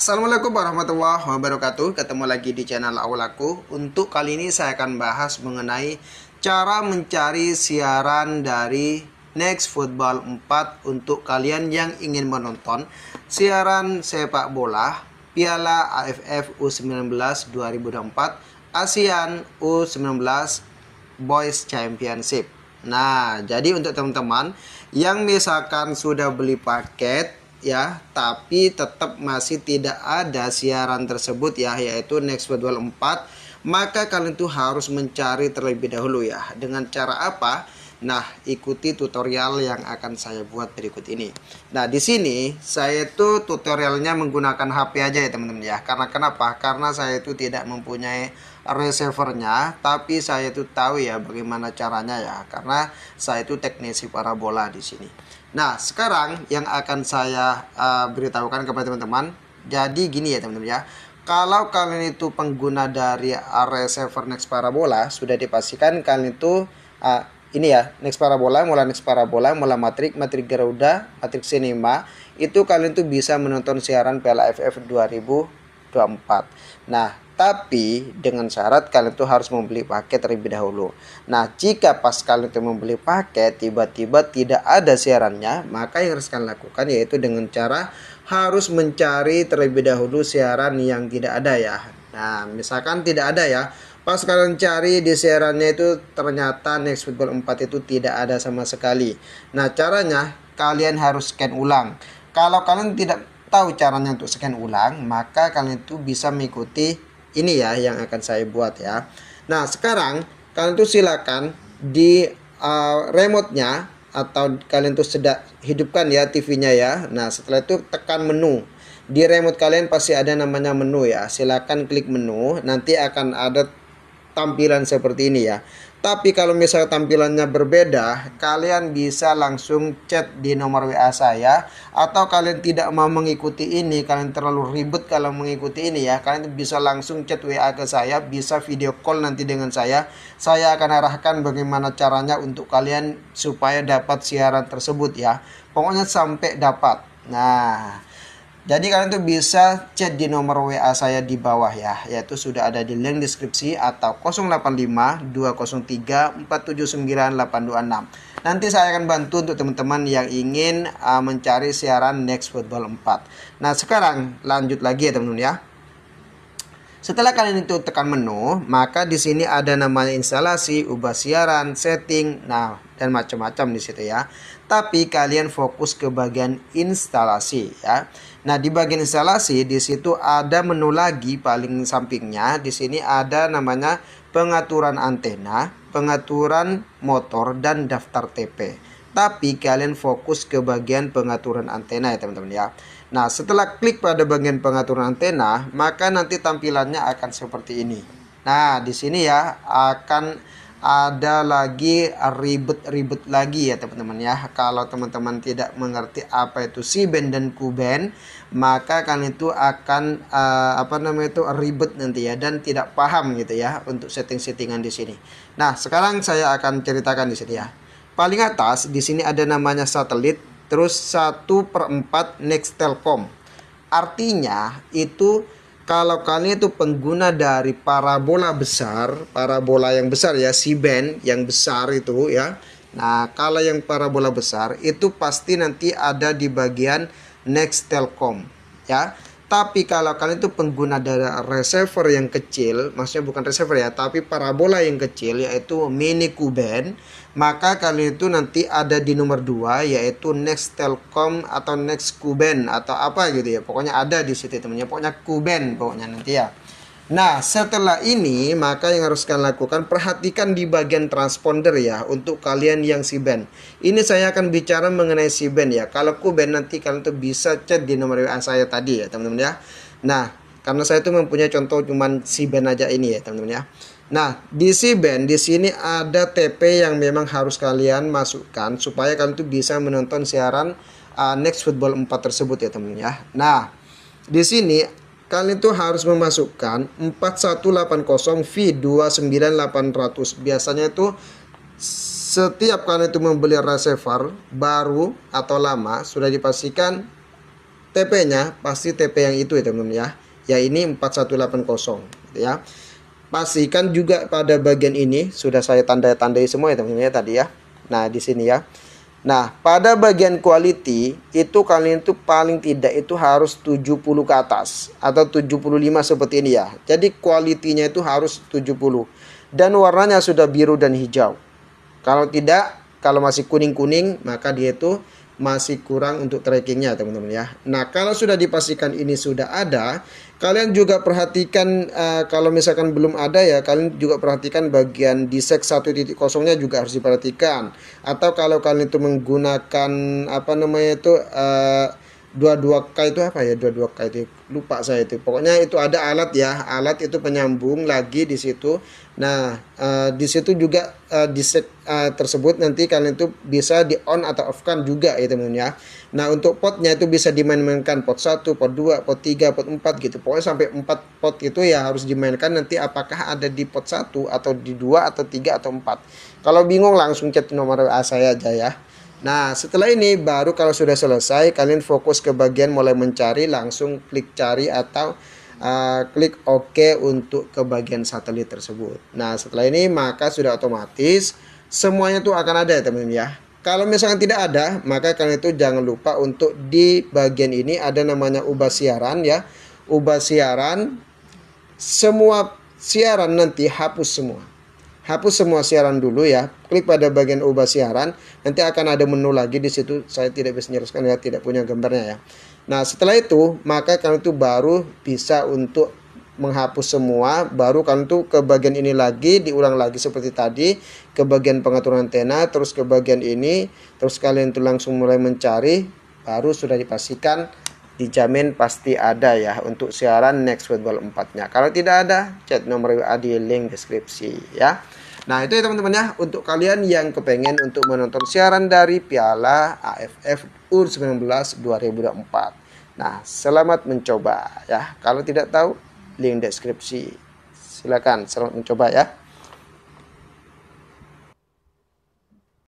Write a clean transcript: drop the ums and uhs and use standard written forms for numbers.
Assalamualaikum warahmatullahi wabarakatuh. Ketemu lagi di channel Awalaku. Untuk kali ini saya akan bahas mengenai cara mencari siaran dari Next Football 4 untuk kalian yang ingin menonton siaran sepak bola Piala AFF U19 2024 ASEAN U19 Boys Championship. Nah, jadi untuk teman-teman yang misalkan sudah beli paket ya, tapi tetap masih tidak ada siaran tersebut ya, yaitu Next Football 4, maka kalian tuh harus mencari terlebih dahulu ya. Dengan cara apa? Nah, ikuti tutorial yang akan saya buat berikut ini. Nah, di sini saya itu tutorialnya menggunakan HP aja ya teman-teman ya. Karena kenapa? Karena saya itu tidak mempunyai receivernya, tapi saya itu tahu ya bagaimana caranya ya. Karena saya itu teknisi parabola di sini. Nah, sekarang yang akan saya beritahukan kepada teman-teman. Jadi gini ya teman-teman ya. Kalau kalian itu pengguna dari receiver Next Parabola, sudah dipastikan kalian itu ini ya, Next Parabola, Mola Matrix, Matrix Garuda, Matrix Cinema, itu kalian tuh bisa menonton siaran Piala AFF 2024. Nah, tapi dengan syarat kalian tuh harus membeli paket terlebih dahulu. Nah, jika pas kalian tuh membeli paket tiba-tiba tidak ada siarannya, maka yang harus kalian lakukan yaitu dengan cara harus mencari terlebih dahulu siaran yang tidak ada ya. Nah, misalkan tidak ada ya, pas kalian cari di siarannya itu ternyata Next Football 4 itu tidak ada sama sekali. Nah, caranya kalian harus scan ulang. Kalau kalian tidak tahu caranya untuk scan ulang, maka kalian itu bisa mengikuti ini ya yang akan saya buat ya. Nah, sekarang kalian tuh silakan di remote-nya atau kalian tuh hidupkan ya TV-nya ya. Nah, setelah itu tekan menu. Di remote kalian pasti ada namanya menu ya. Silakan klik menu, nanti akan ada tampilan seperti ini ya. Tapi kalau misalnya tampilannya berbeda, kalian bisa langsung chat di nomor WA saya. Atau kalian tidak mau mengikuti ini, kalian terlalu ribet kalau mengikuti ini ya, kalian bisa langsung chat WA ke saya, bisa video call nanti dengan saya. Saya akan arahkan bagaimana caranya untuk kalian supaya dapat siaran tersebut ya. Pokoknya sampai dapat. Nah, jadi kalian tuh bisa chat di nomor WA saya di bawah ya, yaitu sudah ada di link deskripsi atau 085 203 479 826. Nanti saya akan bantu untuk teman-teman yang ingin mencari siaran Next Football 4. Nah, sekarang lanjut lagi ya teman-teman ya. Setelah kalian itu tekan menu, maka di sini ada namanya instalasi, ubah siaran, setting, nah dan macam-macam di situ ya. Tapi kalian fokus ke bagian instalasi ya. Nah, di bagian instalasi di situ ada menu lagi paling sampingnya. Di sini ada namanya pengaturan antena, pengaturan motor dan daftar TP. Tapi kalian fokus ke bagian pengaturan antena ya teman-teman ya. Nah, setelah klik pada bagian pengaturan antena, maka nanti tampilannya akan seperti ini. Nah, di sini ya akan ada lagi ribet-ribet lagi ya teman-teman ya. Kalau teman-teman tidak mengerti apa itu C-band dan Q-band, maka kalian itu akan ribet nanti ya dan tidak paham gitu ya untuk setting-settingan di sini. Nah, sekarang saya akan ceritakan di sini ya. Paling atas di sini ada namanya satelit, terus 1/4 Nextelkom. Artinya itu kalau kalian itu pengguna dari parabola besar, parabola yang besar ya, C-band yang besar itu ya. Nah, kalau yang parabola besar itu pasti nanti ada di bagian Nextelkom ya. Tapi kalau kalian itu pengguna dari receiver yang kecil, maksudnya bukan receiver ya, tapi parabola yang kecil yaitu mini Q-band, maka kalian itu nanti ada di nomor 2 yaitu Nextelkom atau Next Q-band atau apa gitu ya. Pokoknya ada di situ temennya, pokoknya Q-band pokoknya nanti ya. Nah, setelah ini maka yang harus kalian lakukan, perhatikan di bagian transponder ya untuk kalian yang C-band. Ini saya akan bicara mengenai C-band ya. Kalau Q-band nanti kalian tuh bisa chat di nomor WA saya tadi ya teman-teman ya. Nah, karena saya tuh mempunyai contoh cuman C-band aja ini ya teman-teman ya. Nah, di C-band di sini ada TP yang memang harus kalian masukkan supaya kalian tuh bisa menonton siaran Next Football 4 tersebut ya teman-teman ya. Nah, di sini kalian itu harus memasukkan 4180 V29800. Biasanya itu setiap kalian itu membeli receiver baru atau lama sudah dipastikan TP-nya pasti TP yang itu ya teman-teman ya. Ya ini 4180 gitu ya. Pastikan juga pada bagian ini sudah saya tandai semua ya teman-teman ya tadi ya. Nah, di sini ya. Nah, pada bagian quality itu kalian itu paling tidak itu harus 70 ke atas atau 75 seperti ini ya. Jadi quality-nya itu harus 70 dan warnanya sudah biru dan hijau. Kalau tidak, kalau masih kuning-kuning maka dia itu masih kurang untuk trackingnya teman-teman ya. Nah, kalau sudah dipastikan ini sudah ada, kalian juga perhatikan kalau misalkan belum ada ya, kalian juga perhatikan bagian disek 1.0-nya juga harus diperhatikan. Atau kalau kalian itu menggunakan apa namanya itu 22K itu apa ya, 22K itu lupa saya itu, pokoknya itu ada alat ya, alat itu penyambung lagi di situ. Nah di situ juga di set tersebut nanti kalian itu bisa di on atau off kan juga ya teman ya. Nah untuk potnya itu bisa dimainkan pot 1, pot 2, pot 3, pot 4 gitu, pokoknya sampai 4 pot itu ya harus dimainkan nanti apakah ada di pot 1 atau di 2 atau 3 atau 4. Kalau bingung langsung chat nomor WA saya aja ya. Nah setelah ini baru kalau sudah selesai kalian fokus ke bagian mulai mencari, langsung klik cari atau klik OK untuk ke bagian satelit tersebut. Nah setelah ini maka sudah otomatis semuanya tuh akan ada ya teman-teman ya. Kalau misalkan tidak ada maka kalian itu jangan lupa untuk di bagian ini ada namanya ubah siaran ya. Ubah siaran, semua siaran nanti hapus semua. Hapus semua siaran dulu ya. Klik pada bagian ubah siaran. Nanti akan ada menu lagi di situ. Saya tidak bisa menjelaskan ya, tidak punya gambarnya ya. Nah, setelah itu maka kalian itu baru bisa untuk menghapus semua. Baru kalian tuh ke bagian ini lagi, diulang lagi seperti tadi, ke bagian pengaturan antena, terus ke bagian ini, terus kalian tuh langsung mulai mencari, baru sudah dipastikan dijamin pasti ada ya untuk siaran Next Football 4-nya. Kalau tidak ada, chat nomor WA di link deskripsi ya. Nah itu ya teman-teman ya, untuk kalian yang kepengen untuk menonton siaran dari Piala AFF U19 2024. Nah selamat mencoba ya. Kalau tidak tahu, link deskripsi. Silakan, selamat mencoba ya.